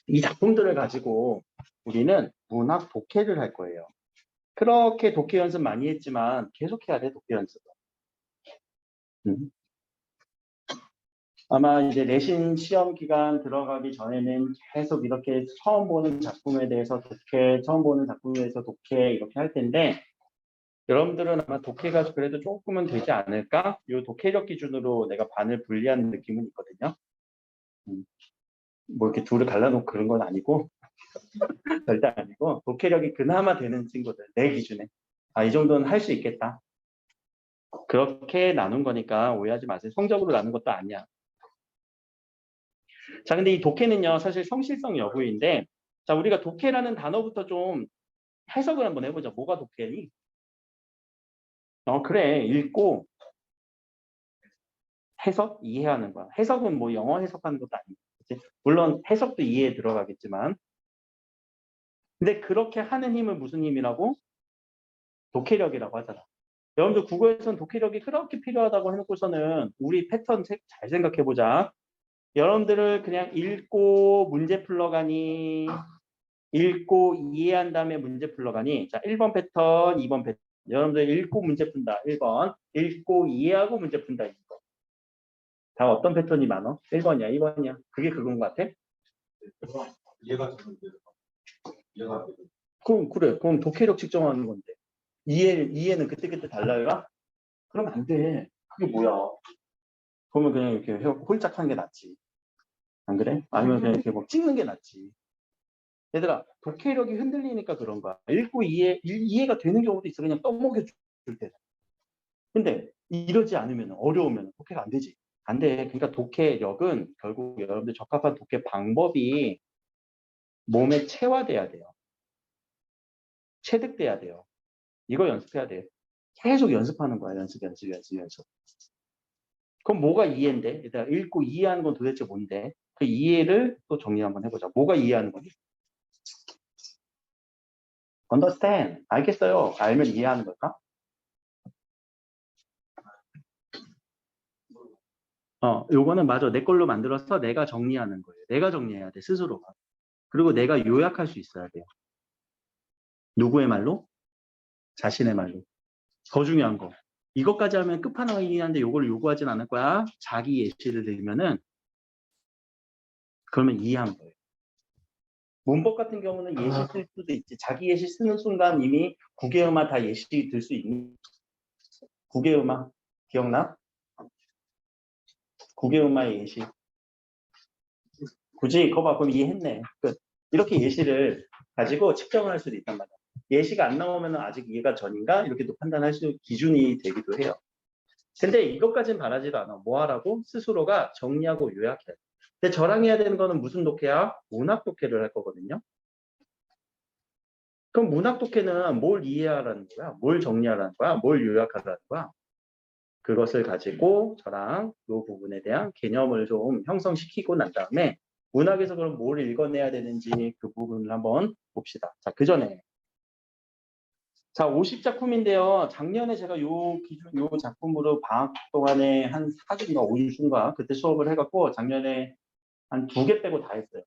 이 작품들을 가지고 우리는 문학 독해를 할 거예요. 그렇게 독해 연습 많이 했지만 계속해야 돼, 독해 연습. 아마 이제 내신 시험 기간 들어가기 전에는 계속 이렇게 처음 보는 작품에 대해서 독해, 처음 보는 작품에 대해서 독해 이렇게 할 텐데 여러분들은 아마 독해가 그래도 조금은 되지 않을까? 이 독해력 기준으로 내가 반을 분리하는 느낌은 있거든요. 뭐 이렇게 둘을 갈라놓고 그런 건 아니고 절대 아니고 독해력이 그나마 되는 친구들 내 기준에 이 정도는 할 수 있겠다. 그렇게 나눈 거니까 오해하지 마세요. 성적으로 나눈 것도 아니야. 자, 근데 이 독해는요, 사실 성실성 여부인데, 자, 우리가 독해라는 단어부터 좀 해석을 한번 해보자. 뭐가 독해니? 그래. 읽고 해석, 이해하는 거야. 해석은 뭐 영어 해석하는 것도 아니고, 그치? 물론 해석도 이해에 들어가겠지만, 근데 그렇게 하는 힘은 무슨 힘이라고? 독해력이라고 하잖아. 여러분들 국어에서는 독해력이 그렇게 필요하다고 해놓고서는 우리 패턴 잘 생각해보자. 여러분들을 그냥 읽고 문제 풀러가니 읽고 이해한 다음에 문제 풀러가니 자 1번 패턴 2번 패턴 여러분들 읽고 문제 푼다 1번 읽고 이해하고 문제 푼다 2번 다 어떤 패턴이 많어? 1번이야 2번이야 그게 그건 것 같아? 이해가 되는데 이해가 되는데 그럼 그래 그럼 독해력 측정하는 건데 이해는 그때그때 달라요? 그럼 안 돼 그게 뭐야 그러면 그냥 이렇게 해갖고 홀짝 하는 게 낫지 안 그래? 아니면 그냥 이렇게 뭐 찍는 게 낫지 얘들아 독해력이 흔들리니까 그런 거야 읽고 이해가 되는 경우도 있어 그냥 떠먹여 줄 때 근데 이러지 않으면 어려우면 독해가 안 되지 안 돼 그러니까 독해력은 결국 여러분들 적합한 독해 방법이 몸에 체화돼야 돼요 체득돼야 돼요 이거 연습해야 돼 계속 연습하는 거야 연습 그럼 뭐가 이해인데 일단 읽고 이해하는 건 도대체 뭔데 그 이해를 또 정리 한번 해보자 뭐가 이해하는 거지 understand 알겠어요 알면 이해하는 걸까 요거는 맞아. 내 걸로 만들어서 내가 정리하는 거예요. 내가 정리해야 돼, 스스로가. 그리고 내가 요약할 수 있어야 돼요. 누구의 말로? 자신의 말로. 더 중요한 거. 이것까지 하면 끝판왕이긴 한데 요걸 요구하진 않을 거야. 자기 예시를 들면은 그러면 이해한 거예요. 문법 같은 경우는 예시 쓸 수도 있지. 자기 예시 쓰는 순간 이미 국외음악 다 예시 들 수 있니? 국외음악 기억나? 국외음악의 예시. 굳이 그거 봐 그럼 이해했네. 끝. 이렇게 예시를 가지고 측정을 할 수도 있단 말이야. 예시가 안 나오면 아직 이해가 전인가? 이렇게 또 판단할 수 기준이 되기도 해요. 근데 이것까지는 바라지도 않아. 뭐 하라고? 스스로가 정리하고 요약해. 근데 저랑 해야 되는 거는 무슨 독해야? 문학 독해를 할 거거든요. 그럼 문학 독해는 뭘 이해하라는 거야? 뭘 정리하라는 거야? 뭘 요약하라는 거야? 그것을 가지고 저랑 이 부분에 대한 개념을 좀 형성시키고 난 다음에 문학에서 그럼 뭘 읽어내야 되는지 그 부분을 한번 봅시다. 자, 그 전에 자, 50작품인데요. 작년에 제가 요 작품으로 방학 동안에 한 4주인가 5주인가 그때 수업을 해갖고 작년에 한 2개 빼고 다 했어요.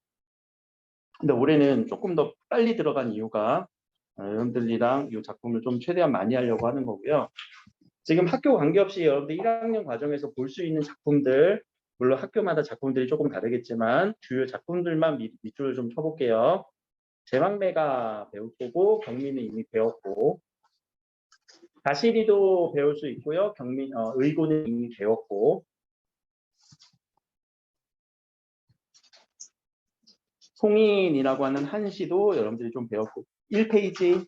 근데 올해는 조금 더 빨리 들어간 이유가 여러분들이랑 이 작품을 좀 최대한 많이 하려고 하는 거고요. 지금 학교 관계없이 여러분들 1학년 과정에서 볼 수 있는 작품들 물론 학교마다 작품들이 조금 다르겠지만 주요 작품들만 밑줄을 좀 쳐볼게요. 제막매가 배울 거고 경민은 이미 배웠고 다시리도 배울 수 있고요. 의고는 이미 배웠고 송인이라고 하는 한시도 여러분들이 좀 배웠고 1페이지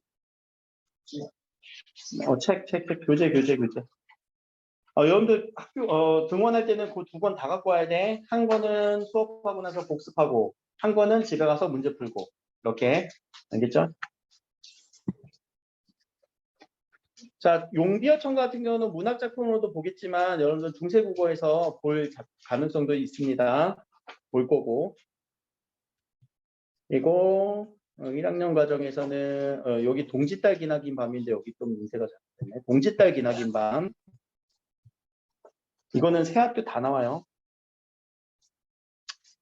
책 교재 여러분들 학교 등원할 때는 그 2권 다 갖고 와야 돼. 한 권은 수업하고 나서 복습하고 한 권은 집에 가서 문제 풀고 이렇게 알겠죠? 자, 용비어청 같은 경우는 문학작품으로도 보겠지만 여러분들 중세국어에서 볼 가능성도 있습니다. 볼 거고 그리고 1학년 과정에서는 여기 동짓달 기나긴 밤인데 여기 좀 인쇄가 잘못됐네. 동짓달 기나긴 밤 이거는 새 학교 다 나와요.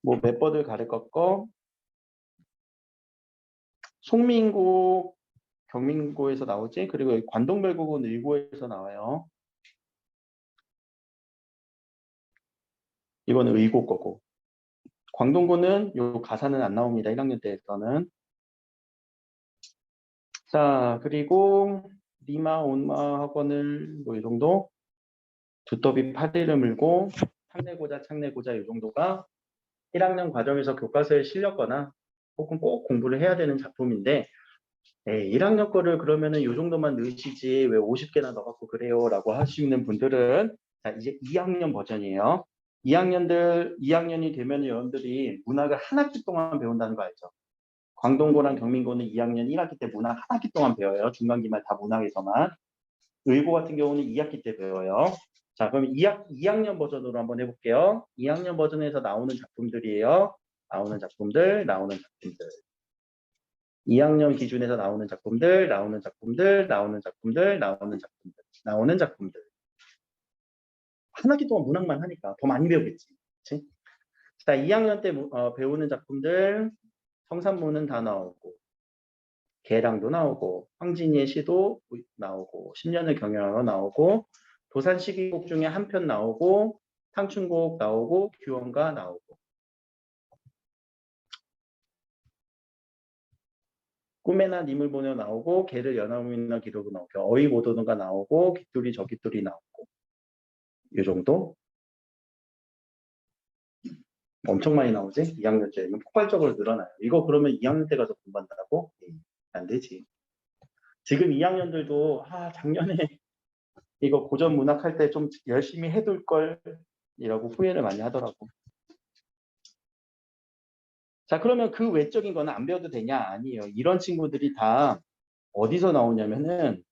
뭐 몇 번을 가를 것 거 송민고, 경민고에서 나오지? 그리고 여기 관동별곡은 의고에서 나와요. 이거는 의고 거고. 광동고는 요 가사는 안 나옵니다. 1학년 때에서는. 자, 그리고 리마, 온마 학원을 뭐 이 정도. 두더비 파리를 물고 창내고자 이 정도가 1학년 과정에서 교과서에 실렸거나 혹은 꼭 공부를 해야 되는 작품인데 1학년 거를 그러면은 이 정도만 넣으시지 왜 50개나 넣어갖고 그래요? 라고 하시는 분들은 자, 이제 2학년 버전이에요. 2학년이 되면 여러분들이 문학을 한 학기 동안 배운다는 거 알죠? 광동고랑 경민고는 2학년 1학기 때 문학 한 학기 동안 배워요. 중간기말 다 문학에서만. 의고 같은 경우는 2학기 때 배워요. 자, 그럼 2학년 버전으로 한번 해볼게요. 2학년 버전에서 나오는 작품들이에요. 나오는 작품들. 2학년 기준에서 나오는 작품들. 한 학기 동안 문학만 하니까 더 많이 배우겠지. 그치? 자, 2학년 때 배우는 작품들. 성산문은 다 나오고, 개랑도 나오고, 황진이의 시도 나오고, 10년의 경영하러 나오고, 도산 12곡 중에 한 편 나오고, 상춘곡 나오고, 규원가 나오고. 꿈에나 님을 보며 나오고, 개를 연하음이나 기록으로 나오고, 어이 못 오는가 나오고, 깃돌이 저 깃돌이 나오고. 이 정도? 엄청 많이 나오지? 2학년 때는 폭발적으로 늘어나요. 이거 그러면 2학년 때 가서 공부한다고? 안 되지. 지금 2학년들도 작년에 이거 고전 문학 할 때 좀 열심히 해둘 걸 이라고 후회를 많이 하더라고. 자, 그러면 그 외적인 거는 안 배워도 되냐? 아니에요. 이런 친구들이 다 어디서 나오냐면은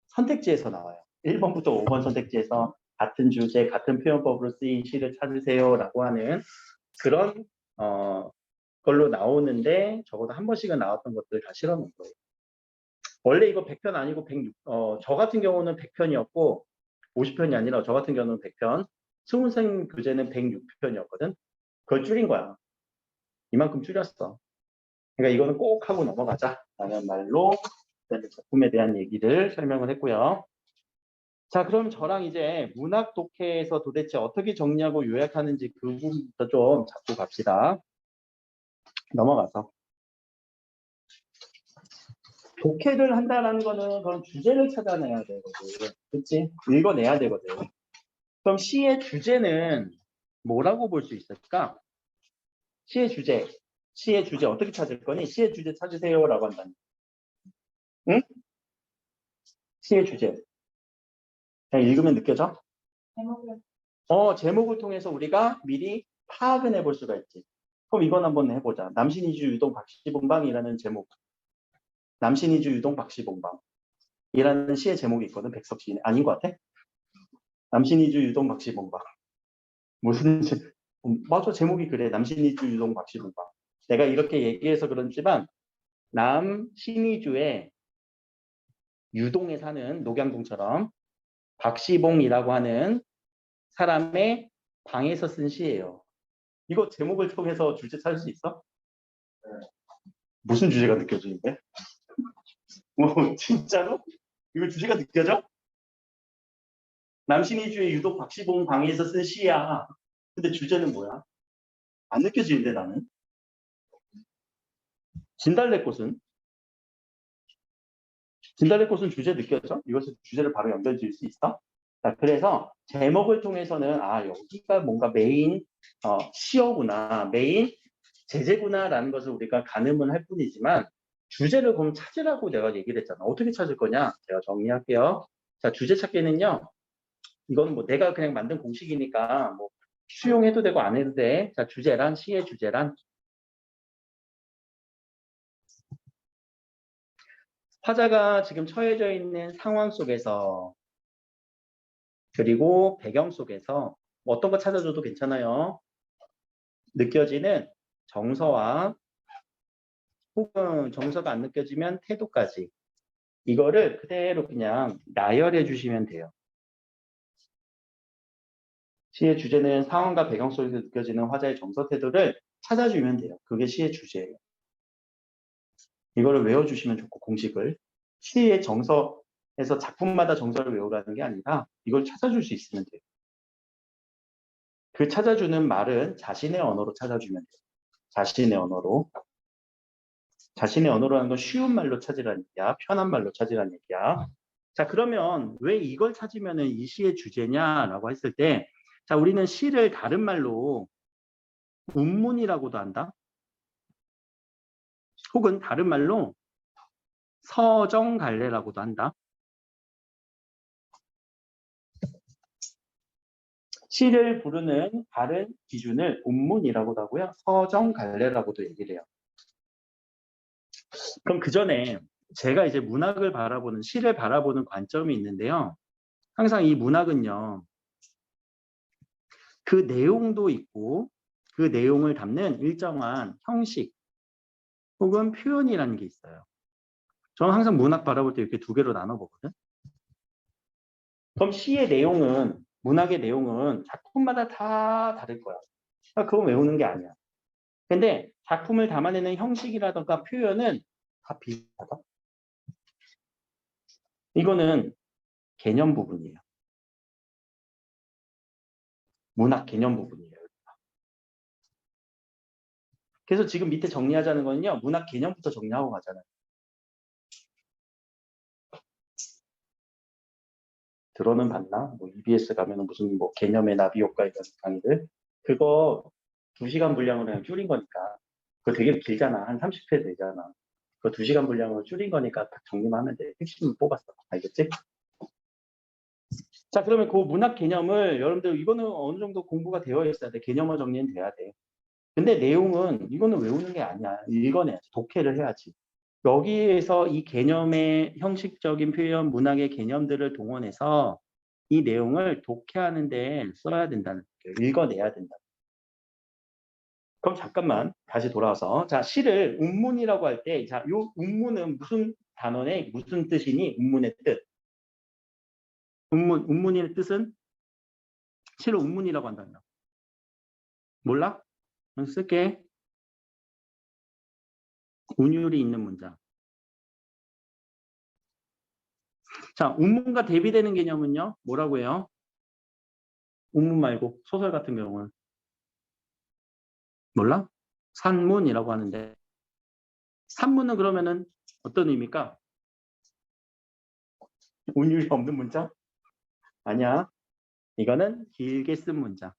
선택지에서 나와요. 1번부터 5번 선택지에서 같은 주제, 같은 표현법으로 쓰인 시를 찾으세요라고 하는 그런 걸로 나오는데 적어도 한 번씩은 나왔던 것들 다 실어놓은 거예요. 원래 이거 100편 아니고 106, 저 같은 경우는 100편이었고 50편이 아니라 저 같은 경우는 100편, 스문생 교재는 106편이었거든. 그걸 줄인 거야. 이만큼 줄였어. 그러니까 이거는 꼭 하고 넘어가자라는 말로 작품에 대한 얘기를 설명을 했고요. 자, 그럼 저랑 이제 문학 독해에서 도대체 어떻게 정리하고 요약하는지 그 부분부터 좀 잡고 갑시다. 넘어가서. 독해를 한다는 거는 그럼 주제를 찾아내야 되거든. 그치? 읽어내야 되거든. 그럼 시의 주제는 뭐라고 볼 수 있을까? 시의 주제 어떻게 찾을 거니? 시의 주제 찾으세요라고 한다니. 응? 시의 주제. 그냥 읽으면 느껴져? 제목을 통해서 우리가 미리 파악을 해볼 수가 있지. 그럼 이건 한번 해보자. 남신이주 유동 박시봉방이라는 제목. 남신이주 유동 박시봉방이라는 시의 제목이 있거든. 백석 시인. 아닌 것 같아? 남신이주 유동 박시봉방. 무슨 맞아, 제목이 그래. 남신이주 유동 박시봉방. 내가 이렇게 얘기해서 그렇지만 남신이주에 유동에 사는 녹양동처럼 박시봉이라고 하는 사람의 방에서 쓴 시예요. 이거 제목을 통해서 주제 찾을 수 있어? 무슨 주제가 느껴지는데? 진짜로? 이거 주제가 느껴져? 남신이주의 유독 박시봉 방에서 쓴 시야. 근데 주제는 뭐야? 안 느껴지는데 나는? 진달래꽃은? 진달래꽃은 주제 느껴져? 이것을 주제를 바로 연결 지을 수 있어? 자, 그래서 제목을 통해서는 여기가 뭔가 메인 시어구나, 메인 제재구나라는 것을 우리가 가늠은 할 뿐이지만 주제를 그럼 찾으라고 내가 얘기를 했잖아. 어떻게 찾을 거냐? 제가 정리할게요. 자, 주제 찾기는요. 이거는 뭐 내가 그냥 만든 공식이니까 뭐 수용해도 되고 안 해도 돼. 자, 주제란 시의 주제란 화자가 지금 처해져 있는 상황 속에서 그리고 배경 속에서 뭐 어떤 거 찾아줘도 괜찮아요. 느껴지는 정서와 혹은 정서가 안 느껴지면 태도까지 이거를 그대로 그냥 나열해 주시면 돼요. 시의 주제는 상황과 배경 속에서 느껴지는 화자의 정서 태도를 찾아주면 돼요. 그게 시의 주제예요. 이거를 외워주시면 좋고 공식을 시의 정서에서 작품마다 정서를 외우라는 게 아니라 이걸 찾아줄 수 있으면 돼요. 그 찾아주는 말은 자신의 언어로 찾아주면 돼요. 자신의 언어로. 자신의 언어로 하는 건 쉬운 말로 찾으라는 얘기야. 편한 말로 찾으라는 얘기야. 자, 그러면 왜 이걸 찾으면 이 시의 주제냐라고 했을 때, 자, 우리는 시를 다른 말로 운문이라고도 한다. 혹은 다른 말로 서정갈래라고도 한다. 시를 부르는 다른 기준을 운문이라고도 하고요. 서정갈래라고도 얘기를 해요. 그럼 그 전에 제가 이제 문학을 바라보는, 시를 바라보는 관점이 있는데요. 항상 이 문학은요. 그 내용도 있고 그 내용을 담는 일정한 형식 혹은 표현이라는 게 있어요. 저는 항상 문학 바라볼 때 이렇게 두 개로 나눠보거든. 그럼 시의 내용은, 문학의 내용은 작품마다 다 다를 거야. 그러니까 그건 외우는 게 아니야. 근데 작품을 담아내는 형식이라든가 표현은 다 비슷하다. 이거는 개념 부분이에요. 문학 개념 부분이에요. 그래서 지금 밑에 정리하자는 거는요. 문학 개념부터 정리하고 가잖아요. 들어는 봤나? 뭐 EBS 가면은 무슨 뭐 개념의 나비 효과 이런 강의들. 그거 2시간 분량으로 그냥 줄인 거니까. 그거 되게 길잖아. 한 30회 되잖아. 그거 2시간 분량으로 줄인 거니까 딱 정리만 하면 돼. 핵심을 뽑았어. 알겠지? 자, 그러면 그 문학 개념을 여러분들 이거는 어느 정도 공부가 되어 있어야 돼. 개념화 정리는 돼야 돼. 근데 내용은 이거는 외우는 게 아니야. 읽어내야지. 독해를 해야지. 여기에서 이 개념의 형식적인 표현, 문학의 개념들을 동원해서 이 내용을 독해하는 데 써야 된다는 거예요. 읽어내야 된다. 그럼 잠깐만 다시 돌아와서 자 시를 운문이라고 할 때 자 요 운문은 무슨 단어의 무슨 뜻이니? 운문의 뜻. 운문의 뜻은 시를 운문이라고 한단다. 몰라? 그럼 쓸게. 운율이 있는 문장. 자 운문과 대비되는 개념은요? 뭐라고 해요? 운문 말고 소설 같은 경우는 몰라? 산문이라고 하는데 산문은 그러면은 어떤 의미일까? 운율이 없는 문장? 아니야. 이거는 길게 쓴 문장.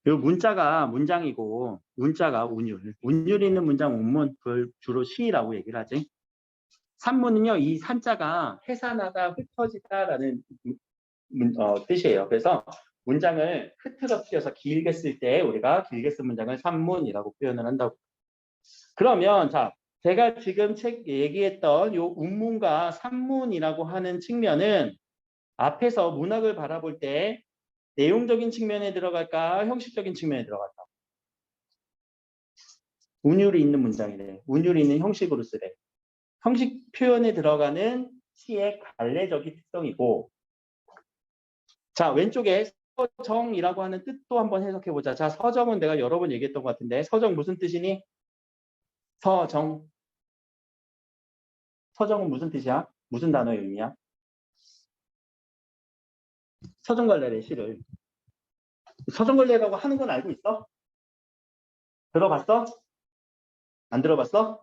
이 문자가 문장이고 문자가 운율. 운율이 있는 문장 운문 그걸 주로 시라고 얘기를 하지. 산문은요. 이 산자가 해산하다, 흩어지다라는 뜻이에요. 그래서 문장을 흐트러뜨려서 길게 쓸 때 우리가 길게 쓴 문장을 산문이라고 표현을 한다고. 그러면 자 제가 지금 책 얘기했던 요 운문과 산문이라고 하는 측면은 앞에서 문학을 바라볼 때 내용적인 측면에 들어갈까? 형식적인 측면에 들어갈까? 운율이 있는 문장이래. 운율이 있는 형식으로 쓰래. 형식 표현에 들어가는 시의 관례적인 특성이고 자 왼쪽에 서정이라고 하는 뜻도 한번 해석해보자. 자 서정은 내가 여러 번 얘기했던 것 같은데 서정 무슨 뜻이니? 서정. 서정은 무슨 뜻이야? 무슨 단어의 의미야? 서정갈래래 시를. 서정갈래라고 하는 건 알고 있어? 들어봤어? 안 들어봤어?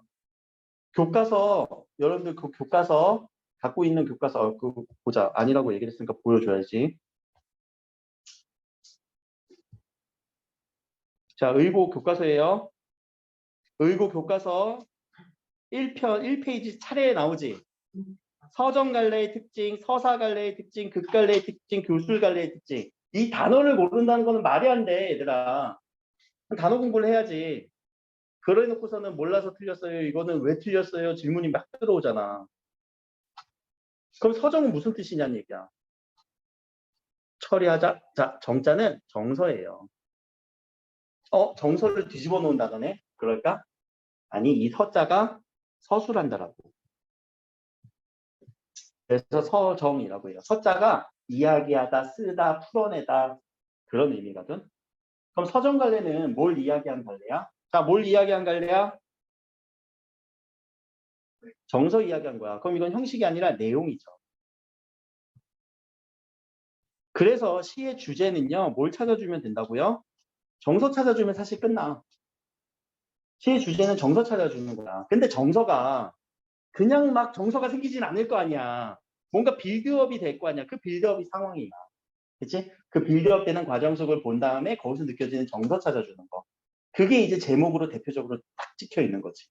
교과서 여러분들 그 교과서 갖고 있는 교과서 그 보자. 아니라고 얘기를 했으니까 보여줘야지. 자 의고 교과서예요. 의고 교과서 1편 1페이지 차례에 나오지. 서정갈래의 특징, 서사갈래의 특징, 극갈래의 특징, 교술갈래의 특징. 이 단어를 모른다는 거는 말이 안 돼, 얘들아. 단어 공부를 해야지. 그래 놓고서는 몰라서 틀렸어요. 이거는 왜 틀렸어요? 질문이 막 들어오잖아. 그럼 서정은 무슨 뜻이냐는 얘기야. 처리하자. 자, 정자는 정서예요. 정서를 뒤집어 놓은다더네. 그럴까? 아니, 이 서자가 서술한다라고. 그래서 서정이라고 해요. 서자가 이야기하다, 쓰다, 풀어내다 그런 의미거든. 그럼 서정 갈래는 뭘 이야기한 갈래야? 자, 뭘 이야기한 갈래야? 정서 이야기한 거야. 그럼 이건 형식이 아니라 내용이죠. 그래서 시의 주제는요, 뭘 찾아주면 된다고요? 정서 찾아주면 사실 끝나. 시의 주제는 정서 찾아주는 거야. 근데 정서가 그냥 막 정서가 생기진 않을 거 아니야. 뭔가 빌드업이 될 거 아니야. 그 빌드업이 상황이야. 그치? 그 빌드업 되는 과정 속을 본 다음에 거기서 느껴지는 정서 찾아주는 거. 그게 이제 제목으로 대표적으로 딱 찍혀 있는 거지.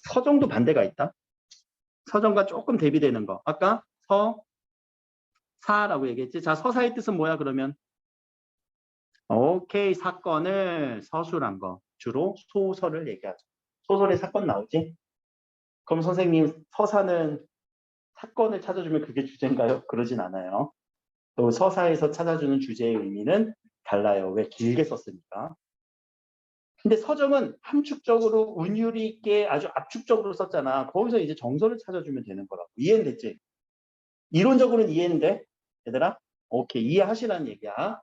서정도 반대가 있다. 서정과 조금 대비되는 거. 아까 사라고 얘기했지. 자, 서사의 뜻은 뭐야 그러면? 오케이, 사건을 서술한 거. 주로 소설을 얘기하죠. 소설에 사건 나오지? 그럼 선생님, 서사는 사건을 찾아주면 그게 주제인가요? 그러진 않아요. 또 서사에서 찾아주는 주제의 의미는 달라요. 왜? 길게 썼으니까. 근데 서정은 함축적으로 운율이 있게 아주 압축적으로 썼잖아. 거기서 이제 정서를 찾아주면 되는 거라고. 이해는 됐지? 이론적으로는 이해는 돼? 얘들아? 오케이, 이해하시라는 얘기야.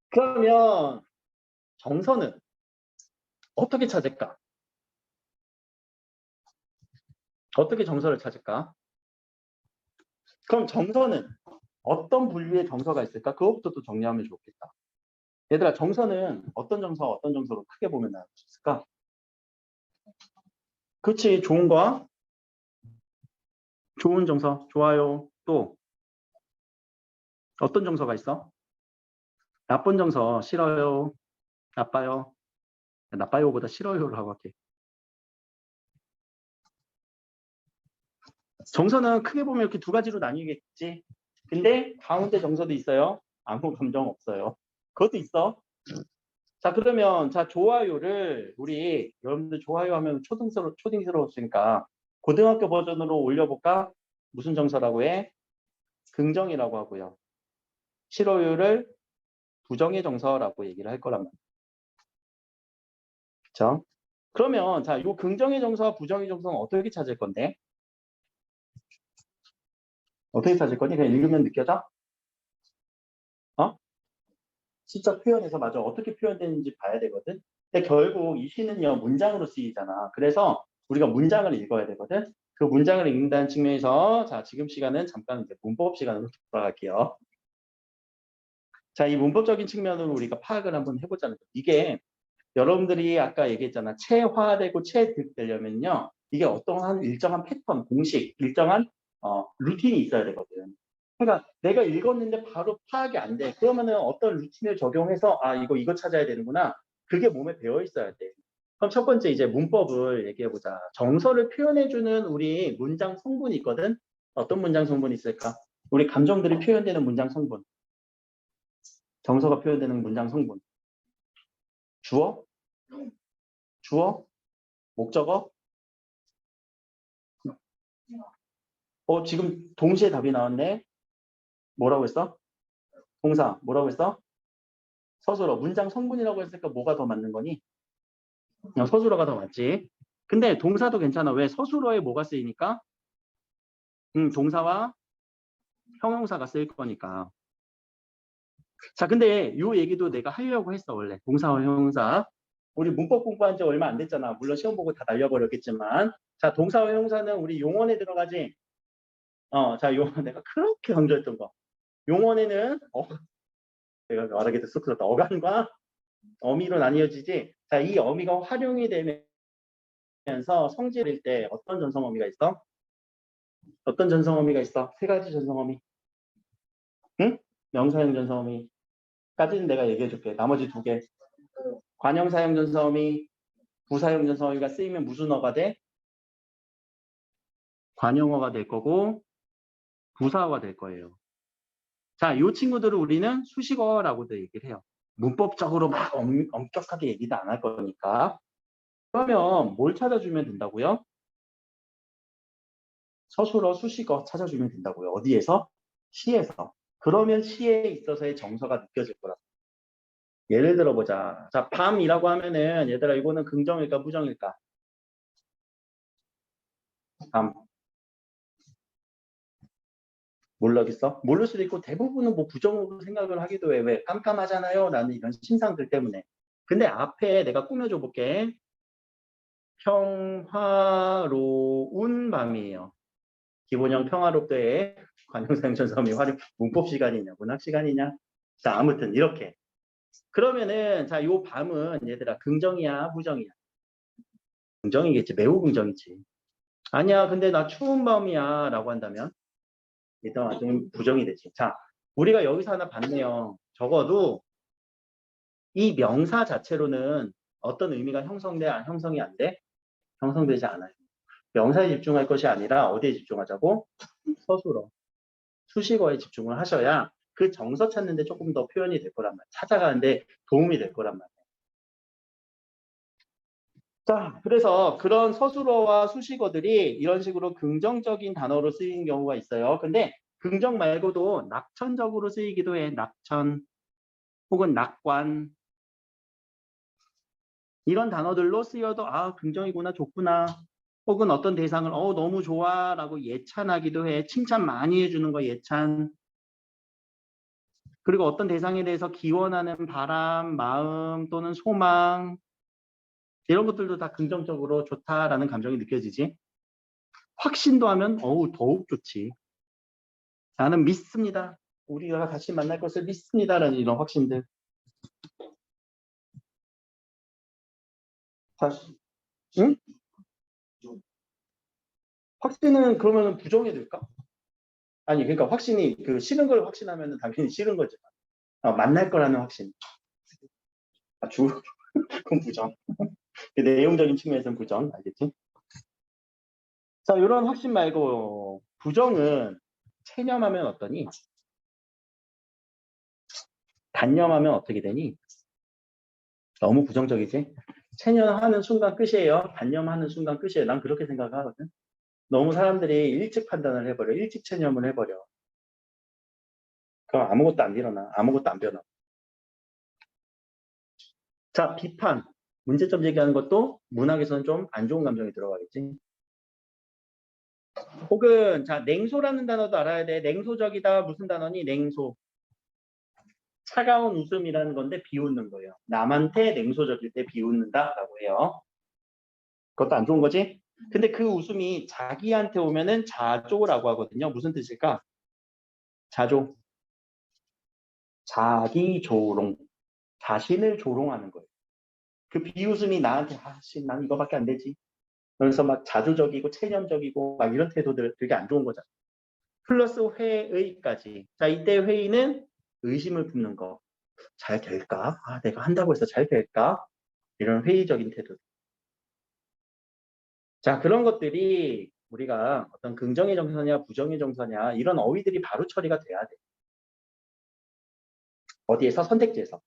그러면 정서는 어떻게 찾을까? 어떻게 정서를 찾을까? 그럼 정서는 어떤 분류의 정서가 있을까? 그것부터 또 정리하면 좋겠다. 얘들아, 정서는 어떤 정서, 어떤 정서로 크게 보면 나올 수 있을까? 그렇지, 좋은 거, 좋은 정서, 좋아요. 또 어떤 정서가 있어? 나쁜 정서, 싫어요, 나빠요. 나빠요보다 싫어요를 하고 할게. 정서는 크게 보면 이렇게 두 가지로 나뉘겠지. 근데 가운데 정서도 있어요. 아무 감정 없어요. 그것도 있어. 자, 그러면 자, 좋아요를 우리 여러분들 좋아요 하면 초딩스러웠으니까 고등학교 버전으로 올려볼까? 무슨 정서라고 해? 긍정이라고 하고요. 싫어요를 부정의 정서라고 얘기를 할 거란 말이에요. 그렇죠? 그러면 자, 이 긍정의 정서와 부정의 정서는 어떻게 찾을 건데? 어떻게 찾을 거니? 그냥 읽으면 느껴져? 어? 시적 표현에서 맞아. 어떻게 표현되는지 봐야 되거든. 근데 결국 이 시는요, 문장으로 쓰이잖아. 그래서 우리가 문장을 읽어야 되거든. 그 문장을 읽는다는 측면에서 자, 지금 시간은 잠깐 이제 문법 시간으로 돌아갈게요. 자, 이 문법적인 측면으로 우리가 파악을 한번 해보자는 거예요. 이게 여러분들이 아까 얘기했잖아. 체화되고 체득되려면요. 이게 어떠한 일정한 패턴, 공식, 일정한 루틴이 있어야 되거든. 그러니까 내가 읽었는데 바로 파악이 안 돼. 그러면은 어떤 루틴을 적용해서 아, 이거 찾아야 되는구나. 그게 몸에 배어 있어야 돼. 그럼 첫 번째 이제 문법을 얘기해 보자. 정서를 표현해 주는 우리 문장 성분이 있거든. 어떤 문장 성분이 있을까? 우리 감정들이 표현되는 문장 성분. 정서가 표현되는 문장 성분. 주어? 주어? 목적어? 지금 동시에 답이 나왔네. 뭐라고 했어? 동사. 뭐라고 했어? 서술어. 문장 성분이라고 했으니까 뭐가 더 맞는 거니? 그냥 서술어가 더 맞지. 근데 동사도 괜찮아. 왜? 서술어에 뭐가 쓰이니까? 동사와 형용사가 쓰일 거니까. 자, 근데 요 얘기도 내가 하려고 했어, 원래. 동사와 형용사. 우리 문법 공부한 지 얼마 안 됐잖아. 물론 시험 보고 다 날려버렸겠지만. 자, 동사와 형용사는 우리 용언에 들어가지. 자, 용언 내가 그렇게 강조했던 거. 용언에는 내가 말하기 도 쑥스럽다. 어간과 어미로 나뉘어지지. 자, 이 어미가 활용이 되면서 성질일 때 어떤 전성 어미가 있어? 어떤 전성 어미가 있어? 세 가지 전성 어미. 응? 명사형 전성 어미까지는 내가 얘기해 줄게. 나머지 두 개. 관형사형 전성 어미, 부사형 전성 어미가 쓰이면 무슨 어가 돼? 관형어가 될 거고 부사어가 될 거예요. 자, 이 친구들을 우리는 수식어라고도 얘기를 해요. 문법적으로 막 엄격하게 얘기도 안 할 거니까. 그러면 뭘 찾아주면 된다고요? 서술어, 수식어 찾아주면 된다고요. 어디에서? 시에서. 그러면 시에 있어서의 정서가 느껴질 거라. 예를 들어보자. 자, 밤이라고 하면은 얘들아 이거는 긍정일까 부정일까? 밤. 모르겠어? 모를 수도 있고 대부분은 뭐 부정으로 생각을 하기도 해. 왜? 깜깜하잖아요. 라는 이런 심상들 때문에. 근데 앞에 내가 꾸며줘 볼게. 평화로운 밤이에요. 기본형 평화롭도의 관용사용천사음이 활용 문법 시간이냐 문학 시간이냐. 자 아무튼 이렇게. 그러면은 자 요 밤은 얘들아 긍정이야 부정이야? 긍정이겠지. 매우 긍정이지. 아니야 근데 나 추운 밤이야 라고 한다면 일단 완전 부정이 되지. 자 우리가 여기서 하나 봤네요. 적어도 이 명사 자체로는 어떤 의미가 형성돼 형성이 안 돼? 형성되지 않아요. 명사에 집중할 것이 아니라 어디에 집중하자고? 서술어, 수식어에 집중을 하셔야 그 정서 찾는데 조금 더 표현이 될 거란 말이야. 찾아가는데 도움이 될 거란 말이야. 자, 그래서 그런 서술어와 수식어들이 이런 식으로 긍정적인 단어로 쓰이는 경우가 있어요. 근데 긍정 말고도 낙천적으로 쓰이기도 해. 낙천 혹은 낙관 이런 단어들로 쓰여도 아 긍정이구나 좋구나 혹은 어떤 대상을 너무 좋아라고 예찬하기도 해. 칭찬 많이 해주는 거 예찬. 그리고 어떤 대상에 대해서 기원하는 바람, 마음 또는 소망 이런 것들도 다 긍정적으로 좋다라는 감정이 느껴지지. 확신도 하면 더욱 좋지. 나는 믿습니다. 우리가 다시 만날 것을 믿습니다라는 이런 확신들. 다시, 응? 확신은 그러면 부정이 될까? 아니 그러니까 확신이 그 싫은 걸 확신하면 당연히 싫은 거지. 만날 거라는 확신. 그건 부정. 그 내용적인 측면에서는 부정. 알겠지? 자, 이런 확신 말고 부정은 체념하면 어떠니? 단념하면 어떻게 되니? 너무 부정적이지? 체념하는 순간 끝이에요. 단념하는 순간 끝이에요. 난 그렇게 생각하거든. 너무 사람들이 일찍 판단을 해버려. 일찍 체념을 해버려. 그럼 아무것도 안 일어나. 아무것도 안 변화. 자, 비판. 문제점 제기하는 것도 문학에서는 좀 안 좋은 감정이 들어가겠지. 혹은 자 냉소라는 단어도 알아야 돼. 냉소적이다. 무슨 단어니? 냉소. 차가운 웃음이라는 건데 비웃는 거예요. 남한테 냉소적일 때 비웃는다라고 해요. 그것도 안 좋은 거지? 근데 그 웃음이 자기한테 오면은 자조라고 하거든요. 무슨 뜻일까? 자조. 자기 조롱. 자신을 조롱하는 거예요. 그 비웃음이 나한테 난 이거밖에 안 되지. 그래서 막 자조적이고 체념적이고 막 이런 태도들 되게 안 좋은 거잖아. 플러스 회의까지. 자, 이때 회의는 의심을 품는 거. 잘 될까? 내가 한다고 해서 잘 될까? 이런 회의적인 태도. 자, 그런 것들이 우리가 어떤 긍정의 정서냐 부정의 정서냐 이런 어휘들이 바로 처리가 돼야 돼. 어디에서? 선택지에서.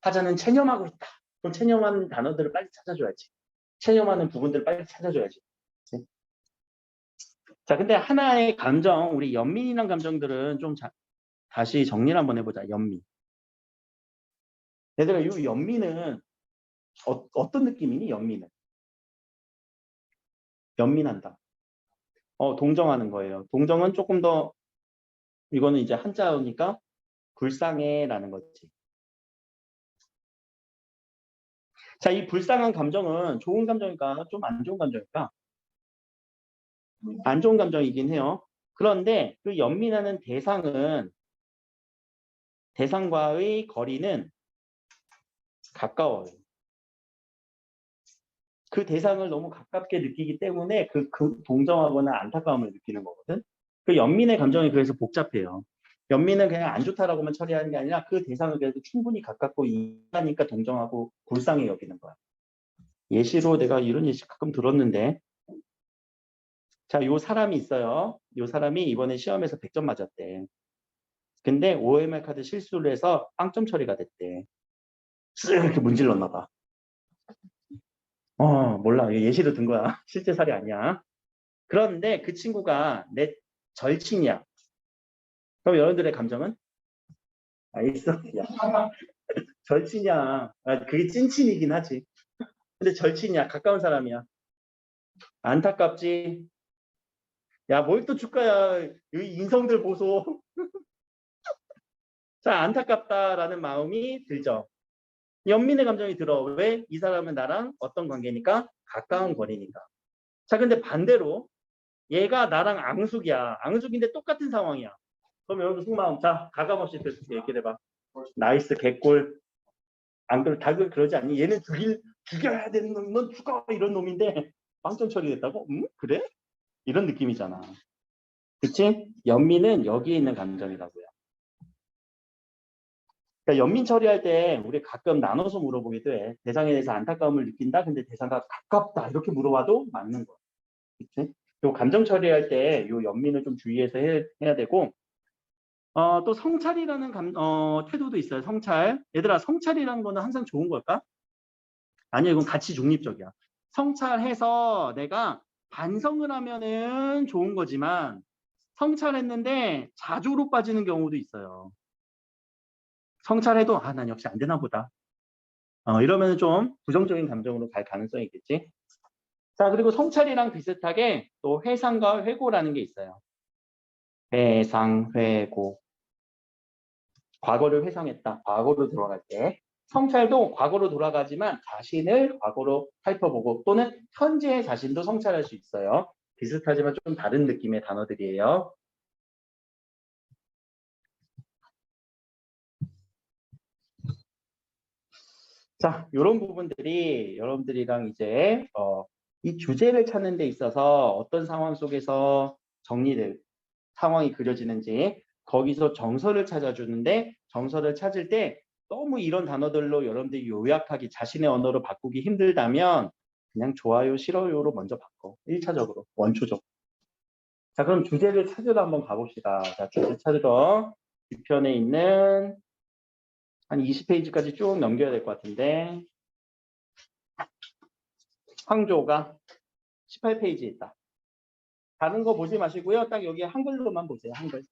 타자는 체념하고 있다. 그럼 체념하는 단어들을 빨리 찾아줘야지. 체념하는 부분들을 빨리 찾아줘야지. 그치? 자, 근데 하나의 감정, 우리 연민이란 감정들은 좀 다시 정리를 한번 해보자. 연민. 얘들아, 이 연민은 어떤 느낌이니? 연민은. 연민한다. 동정하는 거예요. 동정은 조금 더 이거는 이제 한자어니까 불쌍해라는 거지. 자, 이 불쌍한 감정은 좋은 감정일까? 좀 안 좋은 감정일까? 안 좋은 감정이긴 해요. 그런데 그 연민하는 대상과의 거리는 가까워요. 그 대상을 너무 가깝게 느끼기 때문에 그 동정하거나 안타까움을 느끼는 거거든. 그 연민의 감정이 그래서 복잡해요. 연민은 그냥 안 좋다라고만 처리하는 게 아니라 그 대상을 그래도 충분히 가깝고 이해하니까 동정하고 불쌍히 여기는 거야. 예시로 내가 이런 예시 가끔 들었는데 자, 요 사람이 있어요. 요 사람이 이번에 시험에서 100점 맞았대. 근데 OMR 카드 실수를 해서 빵점 처리가 됐대. 이렇게 문질렀나 봐. 몰라. 예시로 든 거야. 실제 사례 아니야. 그런데 그 친구가 내 절친이야. 그럼 여러분들의 감정은? 있어. 야, 절친이야. 그게 찐친이긴 하지. 근데 절친이야. 가까운 사람이야. 안타깝지? 야, 뭘 또 축가야. 이 인성들 보소. 자, 안타깝다라는 마음이 들죠. 연민의 감정이 들어. 왜? 이 사람은 나랑 어떤 관계니까? 가까운 거리니까. 자, 근데 반대로 얘가 나랑 앙숙이야. 앙숙인데 똑같은 상황이야. 그럼 여러분 속마음. 자, 가감없이 얘기해봐. 나이스 개꿀. 안 그러 다 그러지 않니? 얘는 죽여야 되는 놈, 넌 죽어 이런 놈인데 빵점 처리됐다고? 그래? 이런 느낌이잖아. 그치? 연민은 여기에 있는 감정이라고요. 그러니까 연민 처리할 때 우리 가끔 나눠서 물어보기도 해. 대상에 대해서 안타까움을 느낀다. 근데 대상과 가깝다. 이렇게 물어봐도 맞는 거야. 그치? 요 감정 처리할 때 요 연민을 좀 주의해서 해야 되고 또 성찰이라는 태도도 있어요. 성찰. 얘들아, 성찰이라는 거는 항상 좋은 걸까? 아니요, 이건 가치 중립적이야. 성찰해서 내가 반성을 하면은 좋은 거지만 성찰했는데 자조로 빠지는 경우도 있어요. 성찰해도 난 역시 안 되나 보다. 이러면 좀 부정적인 감정으로 갈 가능성이 있겠지. 자, 그리고 성찰이랑 비슷하게 또 회상과 회고라는 게 있어요. 회상, 회고. 과거를 회상했다. 과거로 돌아갈 때. 성찰도 과거로 돌아가지만 자신을 과거로 살펴보고 또는 현재의 자신도 성찰할 수 있어요. 비슷하지만 좀 다른 느낌의 단어들이에요. 자, 이런 부분들이 여러분들이랑 이제 이 주제를 찾는 데 있어서 어떤 상황 속에서 정리될 상황이 그려지는지 거기서 정서를 찾아주는데 정서를 찾을 때 너무 이런 단어들로 여러분들이 요약하기 자신의 언어로 바꾸기 힘들다면 그냥 좋아요, 싫어요로 먼저 바꿔. 1차적으로, 원초적. 자, 그럼 주제를 찾으러 한번 가봅시다. 자, 주제 찾으러 뒤편에 있는 한 20페이지까지 쭉 넘겨야 될 것 같은데 황조가 18페이지에 있다. 다른 거 보지 마시고요. 딱 여기 한글로만 보세요. 한글.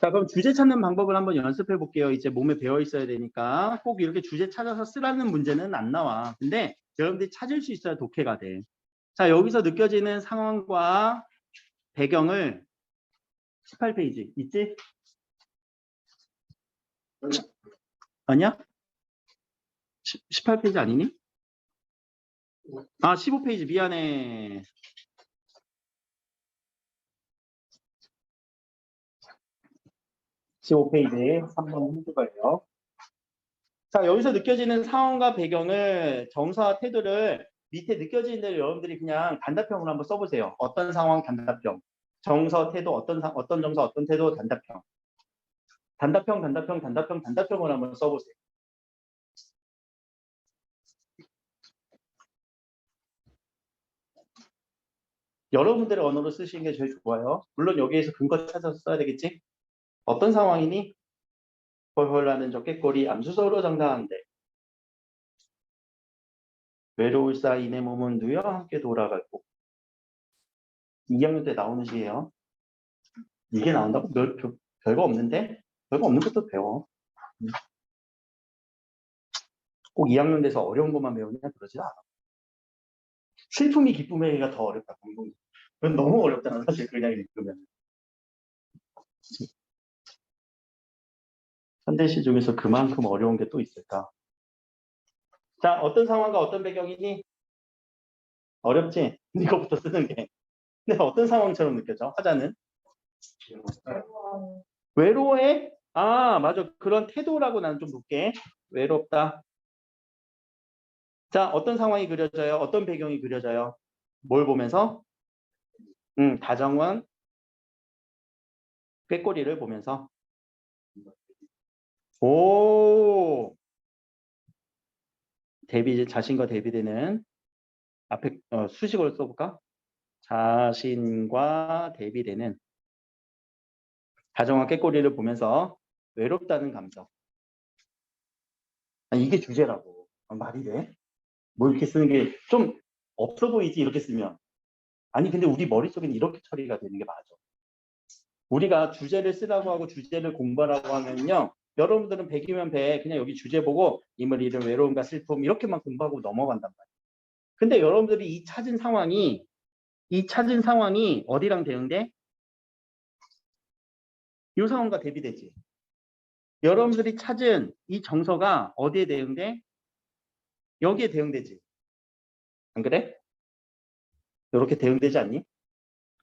자, 그럼 주제 찾는 방법을 한번 연습해 볼게요. 이제 몸에 배어 있어야 되니까 꼭 이렇게 주제 찾아서 쓰라는 문제는 안 나와. 근데 여러분들이 찾을 수 있어야 독해가 돼. 자, 여기서 느껴지는 상황과 배경을 18페이지 있지? 아니야? 18페이지 아니니? 아, 15페이지 미안해. 15페이지 3번 해주걸요. 자, 여기서 느껴지는 상황과 배경을 정서와 태도를 밑에 느껴지는 대로 여러분들이 그냥 단답형으로 한번 써보세요. 어떤 상황 단답형. 정서, 태도, 어떤 정서, 어떤 태도, 단답형. 단답형을 한번 써보세요. 여러분들의 언어로 쓰시는 게 제일 좋아요. 물론 여기에서 근거 찾아서 써야 되겠지? 어떤 상황이니? 헐헐 하는 저 꾀꼬리 암수서로 장담한데 외로울 사이 내 몸은 누여 함께 돌아가고 2학년 때 나오는 시예요. 이게 나온다고? 별거 없는데? 별거 없는 것도 배워. 꼭 2학년 돼서 어려운 것만 배우냐? 그러지 않아. 슬픔이 기쁨에게가 더 어렵다. 공부. 그건 너무 어렵잖아. 사실 그냥 읽으면. 현대시 중에서 그만큼 어려운 게 또 있을까? 자, 어떤 상황과 어떤 배경이니? 어렵지? 이거부터 쓰는 게. 근데 어떤 상황처럼 느껴져? 화자는? 외로워해? 아, 맞아. 그런 태도라고 나는 좀 볼게. 외롭다. 자, 어떤 상황이 그려져요? 어떤 배경이 그려져요? 뭘 보면서? 다정한 꾀꼬리를 보면서. 오! 자신과 대비되는 앞에 수식어를 써볼까? 자신과 대비되는 다정한 꾀꼬리를 보면서 외롭다는 감정. 아니, 이게 주제라고. 말이 돼? 뭐 이렇게 쓰는 게 좀 없어 보이지 이렇게 쓰면. 아니 근데 우리 머릿속에는 이렇게 처리가 되는 게 맞아. 우리가 주제를 쓰라고 하고 주제를 공부하라고 하면요. 여러분들은 100이면 100 그냥 여기 주제 보고 인물 이름 외로움과 슬픔 이렇게만 공부하고 넘어간단 말이에요. 근데 여러분들이 이 찾은 상황이 이 찾은 상황이 어디랑 대응돼? 이 상황과 대비되지. 여러분들이 찾은 이 정서가 어디에 대응돼? 여기에 대응되지. 안 그래? 이렇게 대응되지 않니?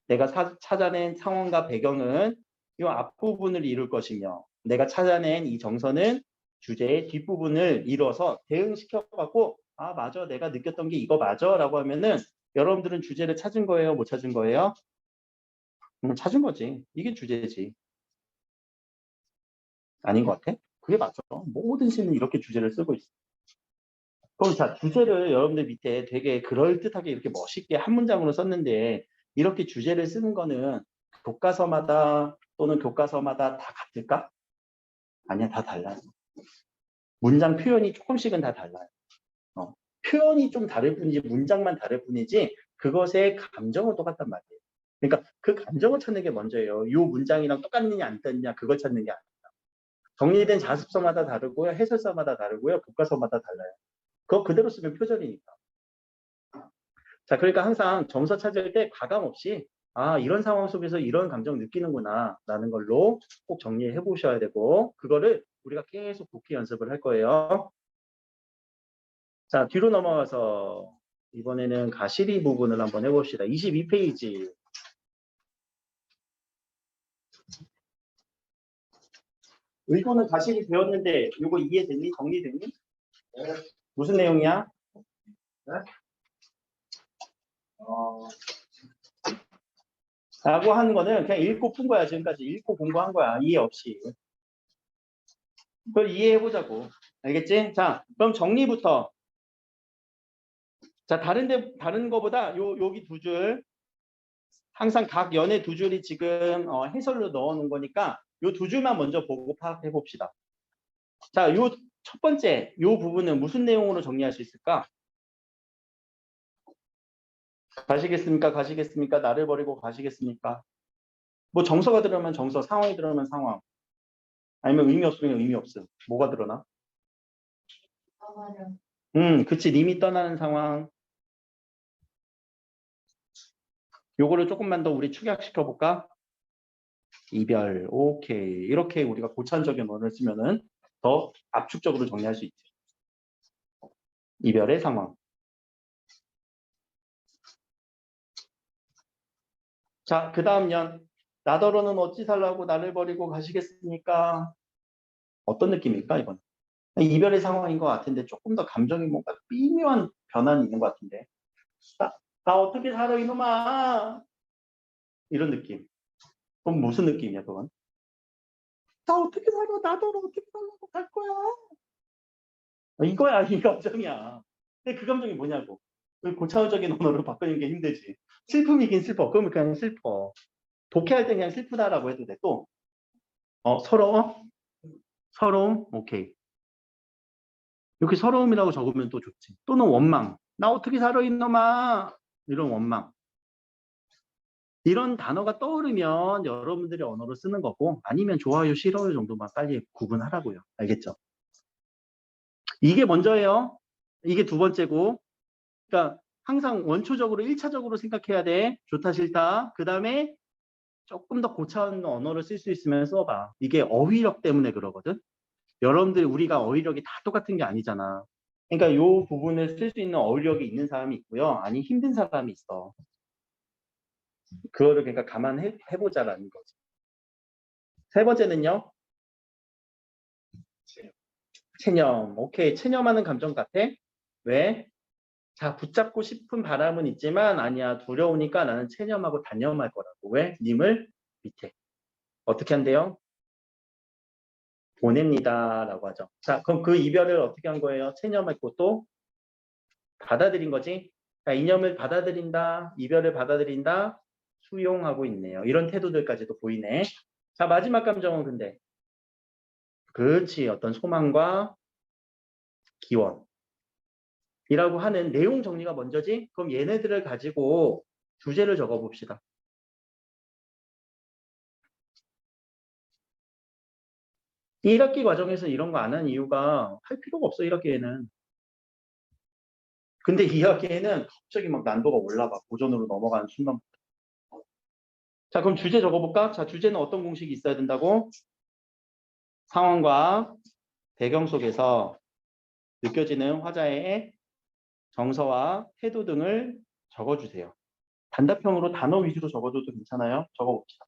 내가 찾아낸 상황과 배경은 이 앞부분을 이룰 것이며 내가 찾아낸 이 정서는 주제의 뒷부분을 이뤄서 대응시켜갖고 아 맞아 내가 느꼈던 게 이거 맞아 라고 하면은 여러분들은 주제를 찾은 거예요? 못 찾은 거예요? 찾은 거지. 이게 주제지. 아닌 것 같아? 그게 맞죠. 모든 시는 이렇게 주제를 쓰고 있어. 그럼 자 주제를 여러분들 밑에 되게 그럴듯하게 이렇게 멋있게 한 문장으로 썼는데 이렇게 주제를 쓰는 거는 교과서마다 또는 교과서마다 다 같을까? 아니야, 다 달라요. 문장 표현이 조금씩은 다 달라요. 표현이 좀 다를 뿐이지 문장만 다를 뿐이지 그것의 감정은 똑같단 말이에요. 그러니까 그 감정을 찾는 게 먼저예요. 이 문장이랑 똑같느냐 안 똑같느냐 그걸 찾는 게 아니라 정리된 자습서마다 다르고요. 해설서마다 다르고요. 교과서마다 달라요. 그거 그대로 쓰면 표절이니까. 자, 그러니까 항상 정서 찾을 때 가감 없이 아, 이런 상황 속에서 이런 감정 느끼는구나 라는 걸로 꼭 정리해 보셔야 되고 그거를 우리가 계속 독해 연습을 할 거예요. 자, 뒤로 넘어가서 이번에는 가시리 부분을 한번 해봅시다. 22페이지. 의도는 가시리 배웠는데 이거 이해됐니? 정리됐니? 네. 무슨 내용이야? 네? 라고 하는 거는 그냥 읽고 푼 거야. 지금까지 읽고 공부한 거야. 이해 없이. 그걸 이해해보자고. 알겠지? 자, 그럼 정리부터. 자, 다른 거보다 여기 두 줄. 항상 각 연의 두 줄이 지금 해설로 넣어 놓은 거니까 요 두 줄만 먼저 보고 파악해 봅시다. 자, 요 첫 번째, 요 부분은 무슨 내용으로 정리할 수 있을까? 가시겠습니까? 가시겠습니까? 나를 버리고 가시겠습니까? 뭐 정서가 들어가면 정서, 상황이 들어가면 상황. 아니면 의미 없으면 의미 없음. 뭐가 드러나? 그치. 님이 떠나는 상황. 요거를 조금만 더 우리 축약시켜 볼까? 이별, 오케이. 이렇게 우리가 고차원적인 언어를 쓰면은 더 압축적으로 정리할 수 있지. 이별의 상황. 자, 그 다음 년. 나더러는 어찌 살라고 나를 버리고 가시겠습니까? 어떤 느낌일까, 이건? 이별의 상황인 것 같은데 조금 더 감정이 뭔가 미묘한 변화는 있는 것 같은데. 나 어떻게 살아, 이놈아? 이런 느낌. 그럼 무슨 느낌이야, 그건? 나 어떻게 살아? 나더러 어떻게 살라고 갈 거야? 이거야, 이 감정이야. 근데 그 감정이 뭐냐고. 그 고차원적인 언어로 바꾸는 게 힘들지. 슬픔이긴 슬퍼. 그러면 그냥 슬퍼. 독해할 때 그냥 슬프다라고 해도 돼. 또, 서러워? 서러움? 오케이. 이렇게 서러움이라고 적으면 또 좋지. 또는 원망. 나 어떻게 살아, 이놈아? 이런 원망. 이런 단어가 떠오르면 여러분들이 언어로 쓰는 거고, 아니면 좋아요, 싫어요 정도만 빨리 구분하라고요. 알겠죠? 이게 먼저예요. 이게 두 번째고. 그러니까 항상 원초적으로 1차적으로 생각해야 돼. 좋다, 싫다. 그 다음에 조금 더 고차원 언어를 쓸 수 있으면 써봐. 이게 어휘력 때문에 그러거든. 여러분들 우리가 어휘력이 다 똑같은 게 아니잖아. 그러니까 이 부분을 쓸 수 있는 어휘력이 있는 사람이 있고요. 아니 힘든 사람이 있어. 그거를 그러니까 감안해보자라는 거지. 세 번째는요. 체념. 오케이. 체념하는 감정 같아. 왜? 자, 붙잡고 싶은 바람은 있지만 아니야. 두려우니까 나는 체념하고 단념할 거라고. 왜? 님을 밑에. 어떻게 한대요? 보냅니다. 라고 하죠. 자, 그럼 그 이별을 어떻게 한 거예요? 체념했고 또 받아들인 거지. 그러니까 이념을 받아들인다. 이별을 받아들인다. 수용하고 있네요. 이런 태도들까지도 보이네. 자, 마지막 감정은 근데 그렇지. 어떤 소망과 기원. 이라고 하는 내용 정리가 먼저지? 그럼 얘네들을 가지고 주제를 적어 봅시다. 1학기 과정에서 이런 거 안 한 이유가 할 필요가 없어, 1학기에는. 근데 이야기에는 갑자기 막 난도가 올라가. 고전으로 넘어가는 순간. 자, 그럼 주제 적어볼까? 자, 주제는 어떤 공식이 있어야 된다고? 상황과 배경 속에서 느껴지는 화자의 정서와 태도 등을 적어주세요. 단답형으로 단어 위주로 적어줘도 괜찮아요? 적어봅시다.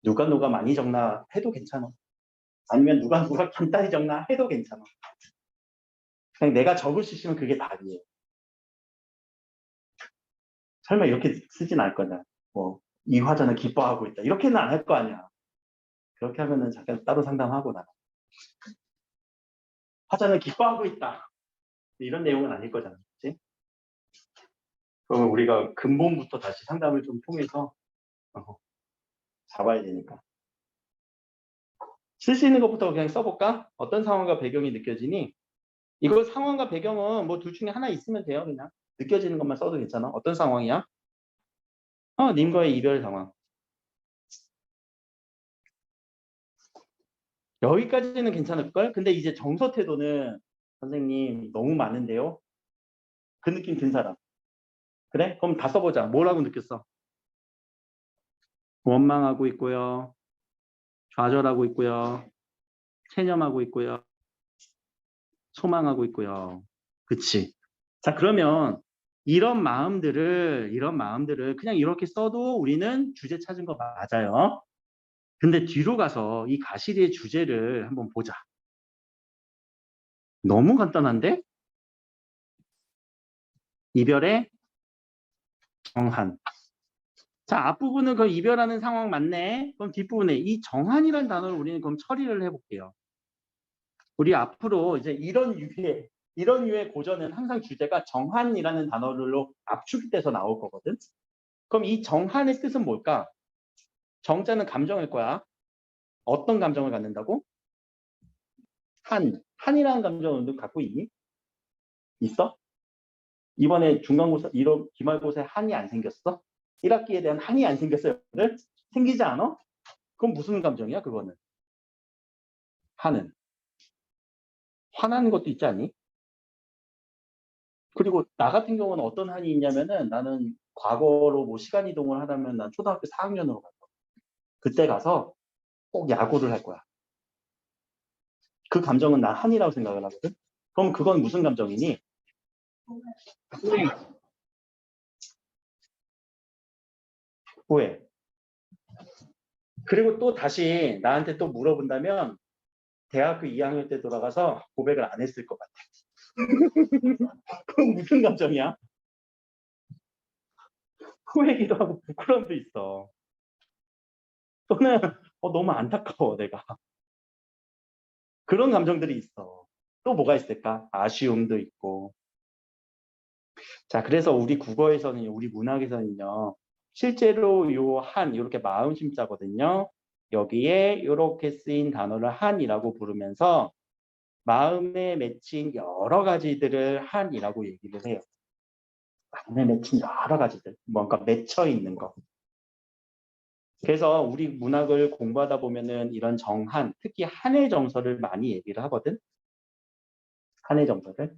누가 많이 적나 해도 괜찮아. 아니면 누가 간단히 적나 해도 괜찮아. 그냥 내가 적을 수 있으면 그게 답이에요. 설마 이렇게 쓰진 않을 거냐. 뭐, 이 화자는 기뻐하고 있다. 이렇게는 안 할 거 아니야. 그렇게 하면은 잠깐 따로 상담하고 나가. 화자는 기뻐하고 있다. 이런 내용은 아닐 거잖아. 그치? 그러면 우리가 근본부터 다시 상담을 좀 통해서 잡아야 되니까. 쓸 수 있는 것부터 그냥 써볼까? 어떤 상황과 배경이 느껴지니? 이거 상황과 배경은 뭐 둘 중에 하나 있으면 돼요. 그냥 느껴지는 것만 써도 괜찮아. 어떤 상황이야? 님과의 이별 상황. 여기까지는 괜찮을걸? 근데 이제 정서 태도는 선생님 너무 많은데요? 그 느낌 든 사람. 그래? 그럼 다 써보자. 뭐라고 느꼈어? 원망하고 있고요. 좌절하고 있고요. 체념하고 있고요. 소망하고 있고요. 그치? 자, 그러면 이런 마음들을 그냥 이렇게 써도 우리는 주제 찾은 거 맞아요. 근데 뒤로 가서 이 가시리의 주제를 한번 보자. 너무 간단한데? 이별의 정한. 자, 앞부분은 그 이별하는 상황 맞네. 그럼 뒷부분에 이 정한이라는 단어를 우리는 그럼 처리를 해볼게요. 우리 앞으로 이제 이런 유의 고전은 항상 주제가 정한이라는 단어로 압축이 돼서 나올 거거든. 그럼 이 정한의 뜻은 뭘까? 정자는 감정일 거야. 어떤 감정을 갖는다고? 한이라는 감정을 갖고 있니? 있어? 이번에 중간고사, 기말고사에 한이 안 생겼어? 1학기에 대한 한이 안 생겼어요? 오늘? 생기지 않아? 그럼 무슨 감정이야, 그거는? 한은. 화나는 것도 있지 않니? 그리고 나 같은 경우는 어떤 한이 있냐면은 나는 과거로 뭐 시간 이동을 하려면 난 초등학교 4학년으로 갔어. 그때 가서 꼭 야구를 할 거야. 그 감정은 난 한이라고 생각을 하거든? 그럼 그건 무슨 감정이니? 후회. 후회. 그리고 또 다시 나한테 또 물어본다면 대학교 2학년 때 돌아가서 고백을 안 했을 것 같아. 그건 무슨 감정이야? 후회기도 하고 부끄러움도 있어. 또는 너무 안타까워 내가. 그런 감정들이 있어. 또 뭐가 있을까? 아쉬움도 있고. 자, 그래서 우리 국어에서는, 우리 문학에서는요, 실제로 요 한, 이렇게 마음심자거든요. 여기에 이렇게 쓰인 단어를 한이라고 부르면서 마음에 맺힌 여러 가지들을 한이라고 얘기를 해요. 마음에 맺힌 여러 가지들, 뭔가 맺혀 있는 거. 그래서 우리 문학을 공부하다 보면은 이런 정한, 특히 한의 정서를 많이 얘기를 하거든. 한의 정서를.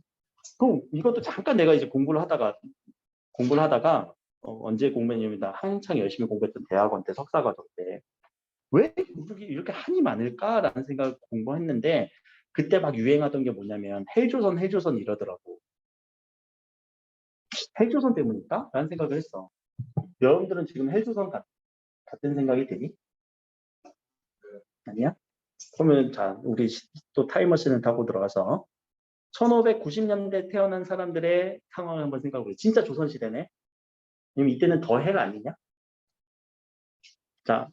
그럼 이것도 잠깐 내가 이제 공부를 하다가 언제 공부했냐면 나 한창 열심히 공부했던 대학원 때 석사과정 때 왜 이렇게 한이 많을까라는 생각을 공부했는데 그때 막 유행하던 게 뭐냐면 헬조선 이러더라고. 헬조선 때문일까? 라는 생각을 했어. 여러분들은 지금 헬조선 같은 생각이 드니? 아니야? 그러면 자, 우리 또 타임머신을 타고 들어가서 1590년대 태어난 사람들의 상황을 한번 생각해보자. 진짜 조선시대네. 왜냐면 이때는 더 해가 아니냐? 자,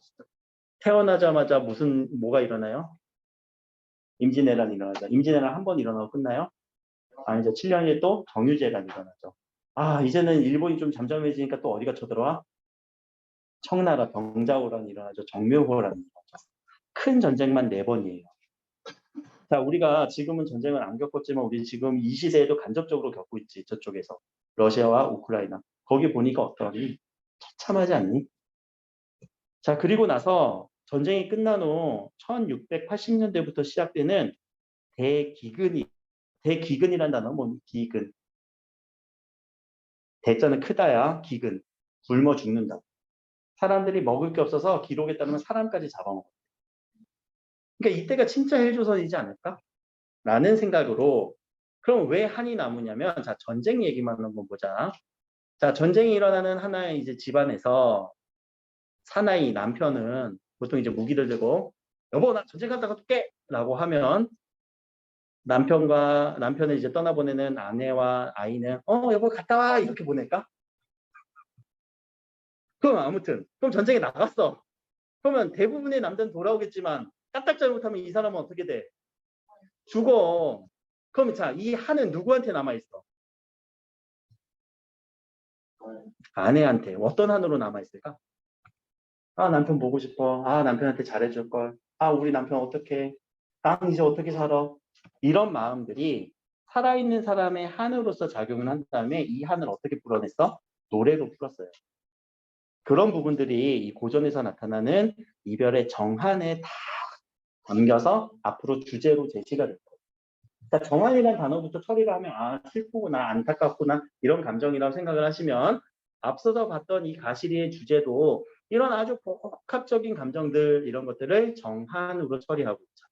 태어나자마자 뭐가 일어나요? 임진왜란이 일어나죠. 임진왜란 한 번 일어나고 끝나요? 아니죠. 7년 후에 또 정유재란이 일어나죠. 아, 이제는 일본이 좀 잠잠해지니까 또 어디가 쳐들어와? 청나라 병자호란이 일어나죠. 정묘호란이 일어나죠. 큰 전쟁만 4번이에요. 자, 우리가 지금은 전쟁을 안 겪었지만 우리 지금 이 시대에도 간접적으로 겪고 있지. 저쪽에서. 러시아와 우크라이나. 거기 보니까 어떠니? 처참하지 않니? 자, 그리고 나서 전쟁이 끝난 후 1680년대부터 시작되는 대기근이란 단어 뭡니까? 기근. 대자는 크다야, 기근. 굶어 죽는다. 사람들이 먹을 게 없어서 기록에 따르면 사람까지 잡아먹어. 그러니까 이때가 진짜 헬조선이지 않을까? 라는 생각으로 그럼 왜 한이 남으냐면 자 전쟁 얘기만 한번 보자. 자 전쟁이 일어나는 하나의 이제 집안에서 사나이 남편은 보통 이제 무기를 들고 여보 나 전쟁 갔다가 올게 라고 하면 남편을 이제 떠나보내는 아내와 아이는 여보 갔다 와 이렇게 보낼까? 그럼 아무튼 그럼 전쟁에 나갔어. 그러면 대부분의 남자는 돌아오겠지만 까딱 잘못하면 이 사람은 어떻게 돼? 죽어. 그럼 자, 이 한은 누구한테 남아있어? 아내한테. 어떤 한으로 남아있을까? 아, 남편 보고 싶어. 아, 남편한테 잘해줄 걸. 아, 우리 남편 어떡해. 난 이제 어떻게 살아? 이런 마음들이 살아있는 사람의 한으로서 작용을 한 다음에 이 한을 어떻게 풀어냈어? 노래로 풀었어요. 그런 부분들이 이 고전에서 나타나는 이별의 정한에 다 담겨서 앞으로 주제로 제시가 됐고 그러니까 정한이라는 단어부터 처리를 하면 아 슬프구나 안타깝구나 이런 감정이라고 생각을 하시면 앞서서 봤던 이 가시리의 주제도 이런 아주 복합적인 감정들 이런 것들을 정한으로 처리하고 있죠.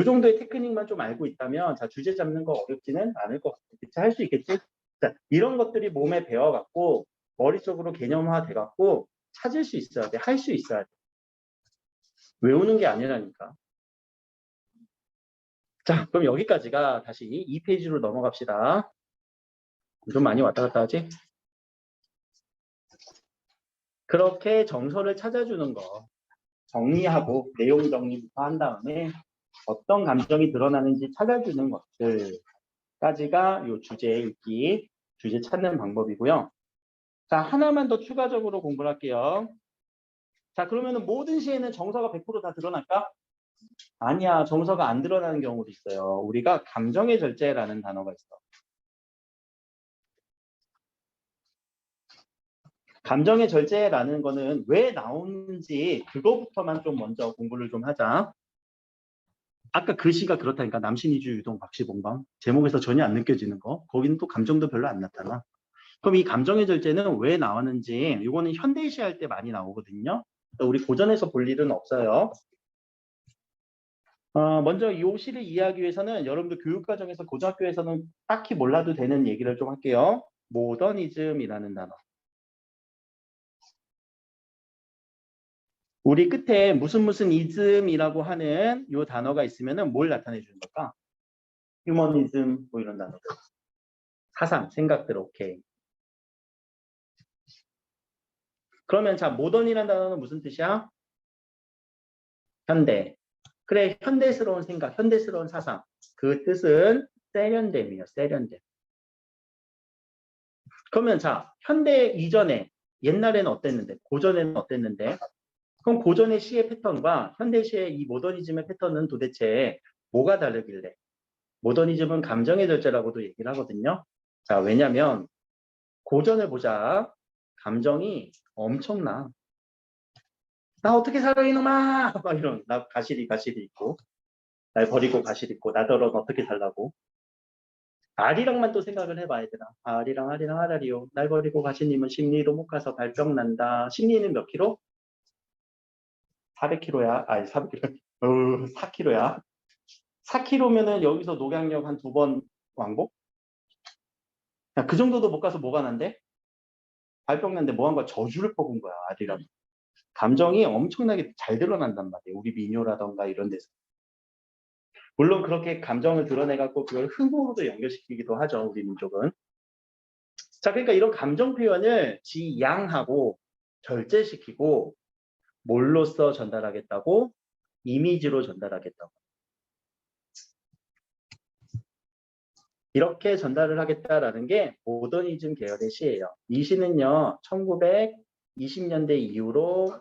이 정도의 테크닉만 좀 알고 있다면 자 주제 잡는 거 어렵지는 않을 것 같아요. 할 수 있겠지? 자, 이런 것들이 몸에 배워갖고 머릿속으로 개념화 돼갖고 찾을 수 있어야 돼. 할 수 있어야 돼. 외우는 게 아니라니까. 자, 그럼 여기까지가 다시 2페이지로 넘어갑시다. 좀 많이 왔다 갔다 하지? 그렇게 정서를 찾아주는 거 정리하고 내용 정리부터 한 다음에 어떤 감정이 드러나는지 찾아주는 것들까지가 이 주제 읽기, 주제 찾는 방법이고요. 자, 하나만 더 추가적으로 공부를 할게요. 자, 그러면은 모든 시에는 정서가 100%다 드러날까? 아니야, 정서가 안 드러나는 경우도 있어요. 우리가 감정의 절제라는 단어가 있어. 감정의 절제라는 거는 왜 나오는지 그거부터만 좀 먼저 공부를 좀 하자. 아까 글씨가 그렇다니까 남신이주 유동 박씨봉방 제목에서 전혀 안 느껴지는 거 거기는 또 감정도 별로 안 나타나. 그럼 이 감정의 절제는 왜 나왔는지 이거는 현대시 할 때 많이 나오거든요. 우리 고전에서 볼 일은 없어요. 먼저 이 시를 이해하기 위해서는 여러분들 교육과정에서 고등학교에서는 딱히 몰라도 되는 얘기를 좀 할게요. 모더니즘이라는 단어. 우리 끝에 무슨 이즘이라고 하는 이 단어가 있으면은 뭘 나타내 주는 걸까? 휴머니즘 뭐 이런 단어들. 사상, 생각들 오케이. 그러면 자 모던이라는 단어는 무슨 뜻이야? 현대. 그래 현대스러운 생각, 현대스러운 사상. 그 뜻은 세련됨이에요. 세련됨. 그러면 자 현대 이전에 옛날에는 어땠는데 고전에는 어땠는데 그럼 고전의 시의 패턴과 현대 시의 이 모더니즘의 패턴은 도대체 뭐가 다르길래? 모더니즘은 감정의 절제라고도 얘기를 하거든요. 자 왜냐면 고전을 보자. 감정이 엄청나. 나 어떻게 살아 이놈아 막 이런 나 가시리 있고 날 버리고 가시리 있고 나더러 어떻게 살라고 아리랑만 또 생각을 해봐 얘들아. 아리랑 아라리요 날 버리고 가시님은 심리로 못 가서 발병 난다. 심리는 몇 킬로? 400kg야. 아니 400kg 4kg야. 4kg면은 여기서 녹양역 한 2번 왕복? 야, 그 정도도 못 가서 뭐가 난데? 발병 난데 뭐 한 거야? 저주를 퍼본 거야 아리랑. 감정이 엄청나게 잘 드러난단 말이에요. 우리 민요라던가 이런 데서. 물론 그렇게 감정을 드러내갖고 그걸 흥으로도 연결시키기도 하죠. 우리 민족은. 자, 그러니까 이런 감정 표현을 지양하고 절제시키고 뭘로써 전달하겠다고? 이미지로 전달하겠다고. 이렇게 전달을 하겠다라는 게 모더니즘 계열의 시예요. 이 시는요. 1920년대 이후로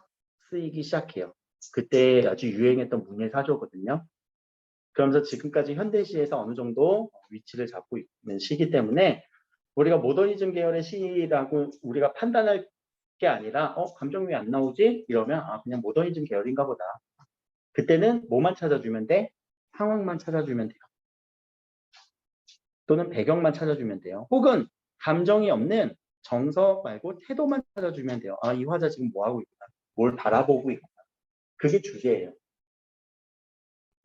쓰이기 시작해요. 그때 아주 유행했던 문예사조거든요. 그러면서 지금까지 현대시에서 어느 정도 위치를 잡고 있는 시기 때문에 우리가 모더니즘 계열의 시라고 우리가 판단할 게 아니라 감정이 왜 안 나오지? 이러면 그냥 모더니즘 계열인가 보다. 그때는 뭐만 찾아주면 돼? 상황만 찾아주면 돼요. 또는 배경만 찾아주면 돼요. 혹은 감정이 없는 정서 말고 태도만 찾아주면 돼요. 이 화자 지금 뭐 하고 있구나. 뭘 바라보고 있구나. 그게 주제예요.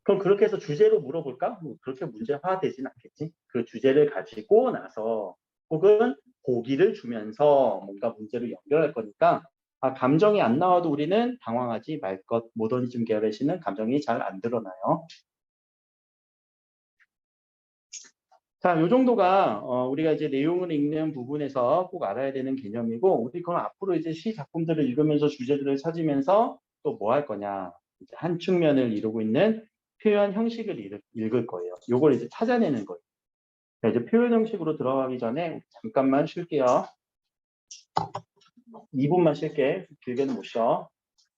그럼 그렇게 해서 주제로 물어볼까? 그렇게 문제화되진 않겠지. 그 주제를 가지고 나서 혹은 보기를 주면서 뭔가 문제를 연결할 거니까 감정이 안 나와도 우리는 당황하지 말 것. 모더니즘 계열의 시는 감정이 잘 안 드러나요. 자, 요 정도가 우리가 이제 내용을 읽는 부분에서 꼭 알아야 되는 개념이고, 우리 그럼 앞으로 이제 시 작품들을 읽으면서 주제들을 찾으면서 또 뭐 할 거냐? 이제 한 측면을 이루고 있는 표현 형식을 읽을 거예요. 요걸 이제 찾아내는 거예요. 자, 이제 표현 형식으로 들어가기 전에 잠깐만 쉴게요. 2분만 쉴게. 길게는 못 쉬어.